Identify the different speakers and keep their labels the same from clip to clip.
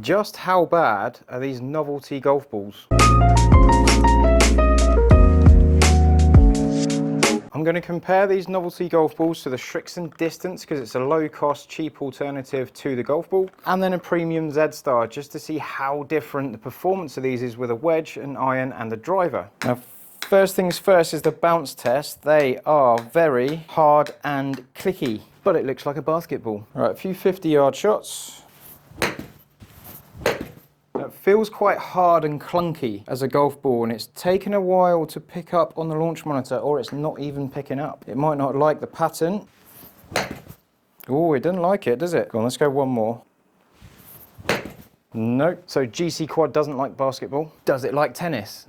Speaker 1: Just how bad are these Novelty golf balls? I'm going to compare these Novelty golf balls to the Srixon Distance because it's a low-cost, cheap alternative to the golf ball, and then a premium Z-Star just to see how different the performance of these is with a wedge, an iron and a driver. Now, first things first is the bounce test. They are very hard and clicky, but it looks like a basketball. Right, a few 50-yard shots. It feels quite hard and clunky as a golf ball, and it's taken a while to pick up on the launch monitor, or it's not even picking up. It might not like the pattern. Oh, it doesn't like it, does it? Go on, let's go one more. Nope. So GC Quad doesn't like basketball. Does it like tennis?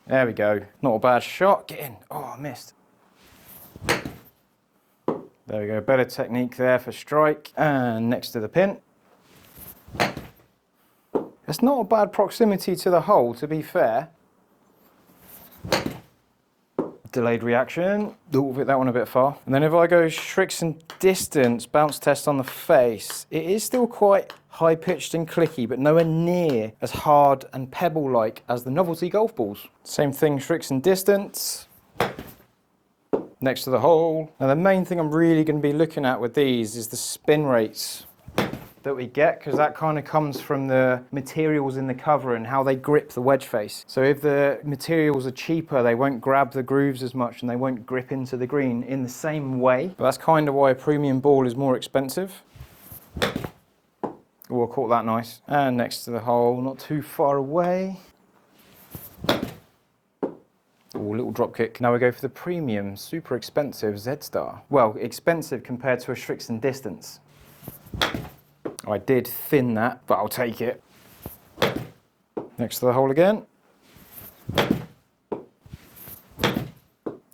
Speaker 1: There we go. Not a bad shot. Get in. Oh, I missed. There we go. Better technique there for strike. And next to the pin. It's not a bad proximity to the hole, to be fair. Delayed reaction. Ooh, hit that one a bit far. And then if I go Srixon Distance, bounce test on the face, it is still quite high-pitched and clicky, but nowhere near as hard and pebble-like as the Novelty golf balls. Same thing, Srixon Distance. Next to the hole. Now the main thing I'm really going to be looking at with these is the spin rates that we get, because that kind of comes from the materials in the cover and how they grip the wedge face. So if the materials are cheaper, they won't grab the grooves as much and they won't grip into the green in the same way. But that's kind of why a premium ball is more expensive. Oh, I caught that nice. And next to the hole, not too far away. Oh, little drop kick. Now we go for the premium, super expensive Z-Star. Well, expensive compared to a Srixon Distance. I did thin that, but I'll take it. Next to the hole again.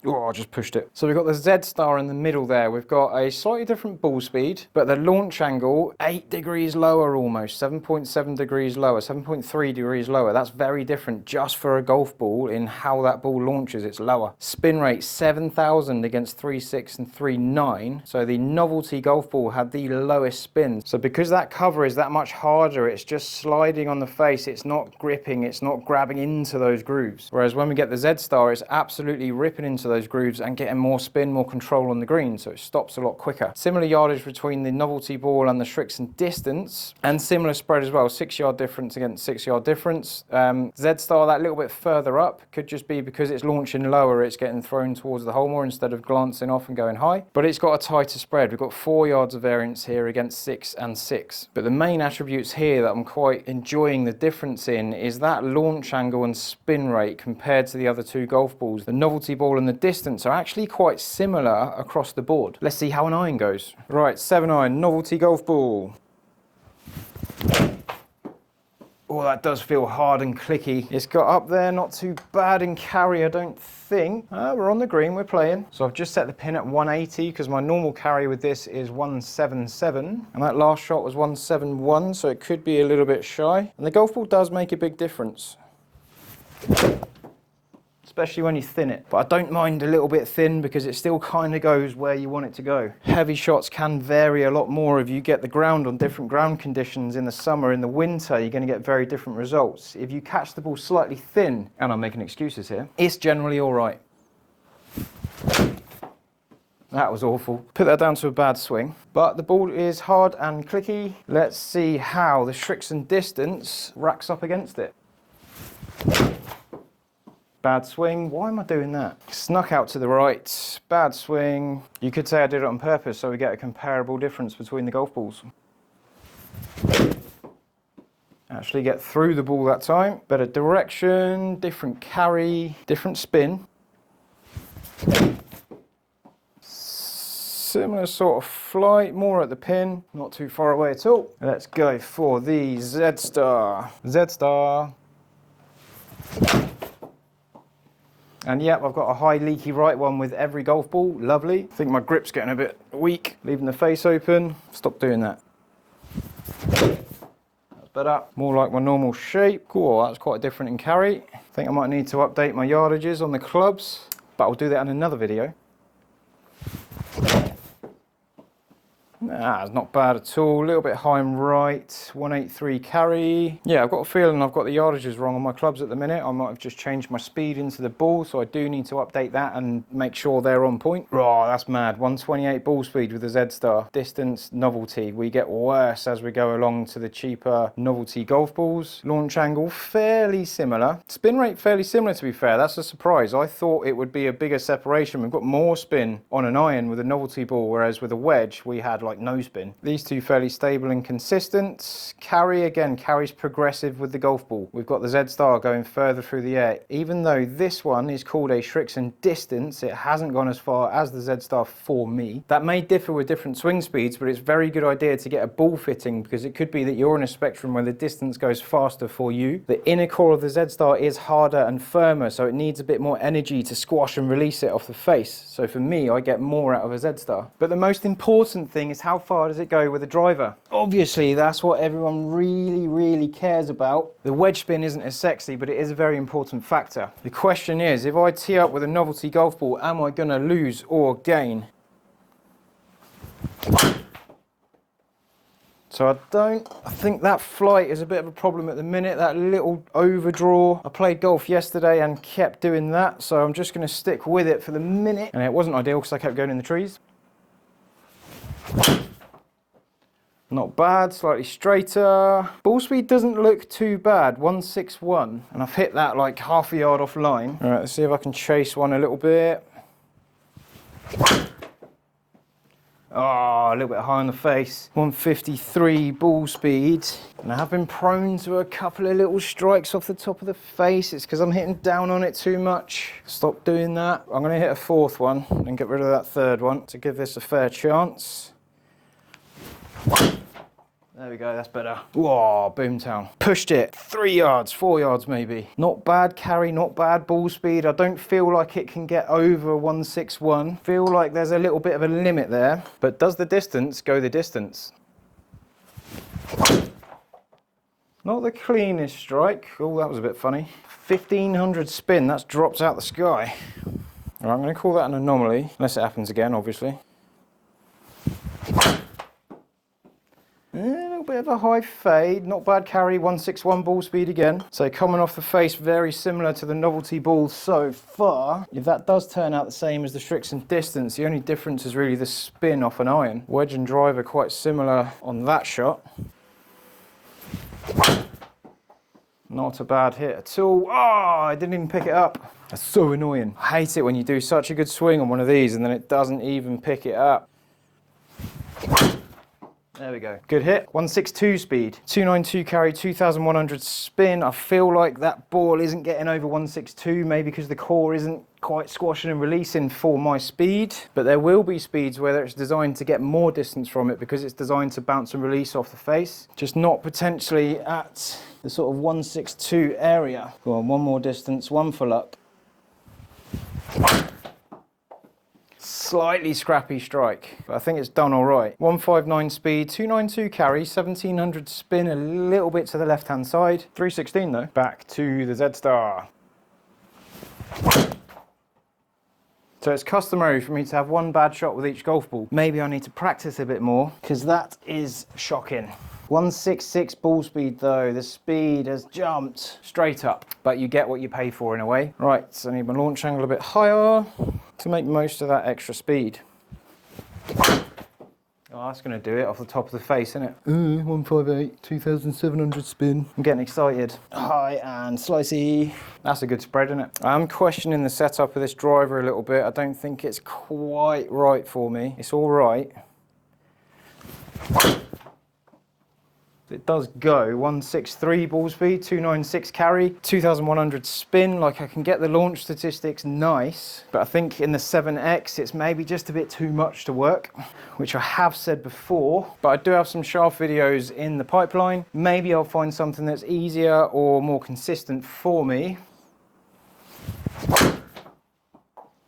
Speaker 1: Oh, I just pushed it. So we've got the Z-Star in the middle there. We've got a slightly different ball speed, but the launch angle, 8 degrees lower almost, 7.7 degrees lower, 7.3 degrees lower. That's very different just for a golf ball in how that ball launches. It's lower. Spin rate, 7,000 against 3.6 and 3.9. So the Novelty golf ball had the lowest spin. So because that cover is that much harder, it's just sliding on the face. It's not gripping, it's not grabbing into those grooves. Whereas when we get the Z-Star, it's absolutely ripping into those grooves and getting more spin, more control on the green, so it stops a lot quicker. Similar yardage between the Novelty ball and the Srixon Distance, and similar spread as well, 6-yard difference against 6-yard difference. Z-Star that little bit further up, could just be because it's launching lower, it's getting thrown towards the hole more instead of glancing off and going high, but it's got a tighter spread. We've got 4 yards of variance here against 6 and 6. But the main attributes here that I'm quite enjoying the difference in is that launch angle and spin rate compared to the other two golf balls. The Novelty ball and the Distance are actually quite similar across the board. Let's see how an iron goes. Right, 7-iron, Novelty golf ball. Oh, that does feel hard and clicky. It's got up there, not too bad in carry, I don't think. We're on the green, we're playing. So I've just set the pin at 180 because my normal carry with this is 177. And that last shot was 171, so it could be a little bit shy. And the golf ball does make a big difference, especially when you thin it. But I don't mind a little bit thin because it still kind of goes where you want it to go. Heavy shots can vary a lot more if you get the ground on different ground conditions in the summer. In the winter, you're going to get very different results. If you catch the ball slightly thin, and I'm making excuses here, it's generally all right. That was awful. Put that down to a bad swing. But the ball is hard and clicky. Let's see how the Srixon Distance racks up against it. Bad swing. Why am I doing that? Snuck out to the right. Bad swing. You could say I did it on purpose so we get a comparable difference between the golf balls. Actually get through the ball that time. Better direction, different carry, different spin. Similar sort of flight, more at the pin, not too far away at all. Let's go for the Z-Star. Z-Star. And yep, I've got a high leaky right one with every golf ball. Lovely. I think my grip's getting a bit weak, leaving the face open. Stop doing that. That's better. More like my normal shape. Cool, that's quite different in carry. I think I might need to update my yardages on the clubs, but I'll do that in another video. Nah, it's not bad at all. A little bit high and right. 183 carry. Yeah, I've got a feeling I've got the yardages wrong on my clubs at the minute. I might have just changed my speed into the ball, so I do need to update that and make sure they're on point. Oh, that's mad. 128 ball speed with the Z-Star. Distance, Novelty. We get worse as we go along to the cheaper Novelty golf balls. Launch angle, fairly similar. Spin rate, fairly similar, to be fair. That's a surprise. I thought it would be a bigger separation. We've got more spin on an iron with a Novelty ball, whereas with a wedge, we had like no spin. These two fairly stable and consistent. Carry, again, carries progressive with the golf ball. We've got the Z-Star going further through the air. Even though this one is called a Srixon distance, it hasn't gone as far as the Z-Star for me. That may differ with different swing speeds, but it's a very good idea to get a ball fitting, because it could be that you're in a spectrum where the distance goes faster for you. The inner core of the Z-Star is harder and firmer, so it needs a bit more energy to squash and release it off the face. So for me, I get more out of a Z-Star. But the most important thing is how far does it go with a driver? Obviously, that's what everyone really cares about. The wedge spin isn't as sexy, but it is a very important factor. The question is, if I tee up with a Novelty golf ball, am I going to lose or gain? So I think that flight is a bit of a problem at the minute, that little overdraw. I played golf yesterday and kept doing that, so I'm just going to stick with it for the minute. And it wasn't ideal because I kept going in the trees. Not bad, slightly straighter. Ball speed doesn't look too bad, 161. And I've hit that like half a yard off line. All right, let's see if I can chase one a little bit. Oh, a little bit high on the face. 153 ball speed. And I have been prone to a couple of little strikes off the top of the face. It's because I'm hitting down on it too much. Stop doing that. I'm going to hit a fourth one and get rid of that third one to give this a fair chance. There we go, that's better. Whoa, boomtown. Pushed it 3 yards, 4 yards maybe. Not bad carry, not bad ball speed. I don't feel like it can get over 161. Feel like there's a little bit of a limit there. But does the distance go the distance? Not the cleanest strike. Oh, that was a bit funny. 1500 spin, that's dropped out the sky. All right, I'm going to call that an anomaly, unless it happens again, obviously. A little bit of a high fade, not bad carry, 161 ball speed again. So coming off the face, very similar to the Novelty ball so far. If that does turn out the same as the Srixon distance, the only difference is really the spin off an iron. Wedge and drive are quite similar on that shot. Not a bad hit at all. Oh, I didn't even pick it up. That's so annoying. I hate it when you do such a good swing on one of these and then it doesn't even pick it up. There we go. Good hit. 162 speed. 292 carry, 2100 spin. I feel like that ball isn't getting over 162, maybe because the core isn't quite squashing and releasing for my speed. But there will be speeds where it's designed to get more distance from it because it's designed to bounce and release off the face. Just not potentially at the sort of 162 area. Go on, one more distance, one for luck. Slightly scrappy strike, but I think it's done all right. 159 speed, 292 carry, 1700 spin, a little bit to the left-hand side. 316 though. Back to the Z-Star. So it's customary for me to have one bad shot with each golf ball. Maybe I need to practice a bit more, because that is shocking. 166 ball speed though, the speed has jumped straight up, but you get what you pay for in a way. Right, so I need my launch angle a bit higher to make most of that extra speed. Oh, that's going to do it off the top of the face, isn't it? 158, 2700 spin. I'm getting excited. High and slicey. That's a good spread, isn't it? I'm questioning the setup of this driver a little bit. I don't think it's quite right for me. It's all right. It does go 163 ball speed, 296 carry, 2100 spin. Like, I can get the launch statistics nice, but I think in the 7X it's maybe just a bit too much to work, which I have said before. But I do have some shaft videos in the pipeline. Maybe I'll find something that's easier or more consistent for me.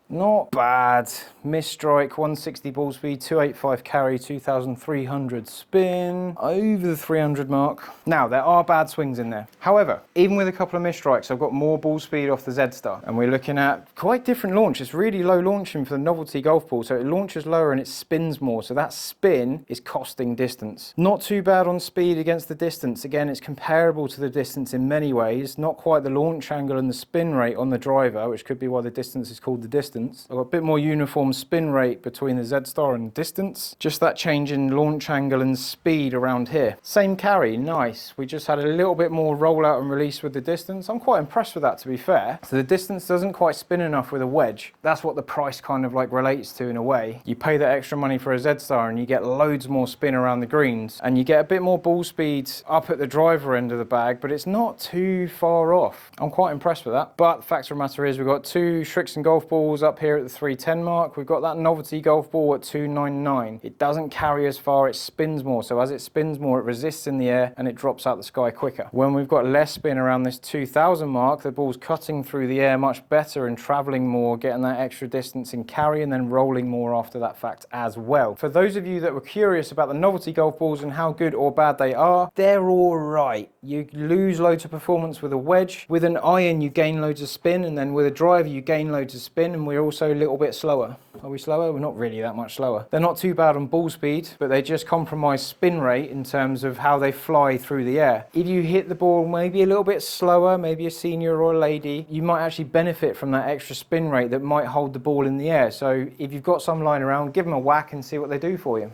Speaker 1: Not bad. Missed strike, 160 ball speed, 285 carry, 2,300 spin, over the 300 mark. Now, there are bad swings in there. However, even with a couple of missed strikes, I've got more ball speed off the Z-Star. And we're looking at quite different launch. It's really low launching for the Novelty golf ball, so it launches lower and it spins more. So that spin is costing distance. Not too bad on speed against the distance. Again, it's comparable to the distance in many ways. Not quite the launch angle and the spin rate on the driver, which could be why the distance is called the distance. I've got a bit more uniform spin rate between the Z-Star and distance. Just that change in launch angle and speed around here. Same carry, nice. We just had a little bit more rollout and release with the distance. I'm quite impressed with that, to be fair. So the distance doesn't quite spin enough with a wedge. That's what the price kind of like relates to in a way. You pay that extra money for a Z-Star and you get loads more spin around the greens and you get a bit more ball speed up at the driver end of the bag, but it's not too far off. I'm quite impressed with that. But the fact of the matter is we've got two Srixon golf balls up here at the 310 mark. We've got that Novelty golf ball at 299. It doesn't carry as far, it spins more. So as it spins more, it resists in the air and it drops out the sky quicker. When we've got less spin around this 2000 mark, the ball's cutting through the air much better and traveling more, getting that extra distance in carry and then rolling more after that fact as well. For those of you that were curious about the Novelty golf balls and how good or bad they are, they're all right. You lose loads of performance with a wedge. With an iron, you gain loads of spin, and then with a driver, you gain loads of spin, and we're also a little bit slower. Are we slower? We're not really that much slower. They're not too bad on ball speed, but they just compromise spin rate in terms of how they fly through the air. If you hit the ball maybe a little bit slower, maybe a senior or a lady, you might actually benefit from that extra spin rate that might hold the ball in the air. So if you've got some lying around, give them a whack and see what they do for you.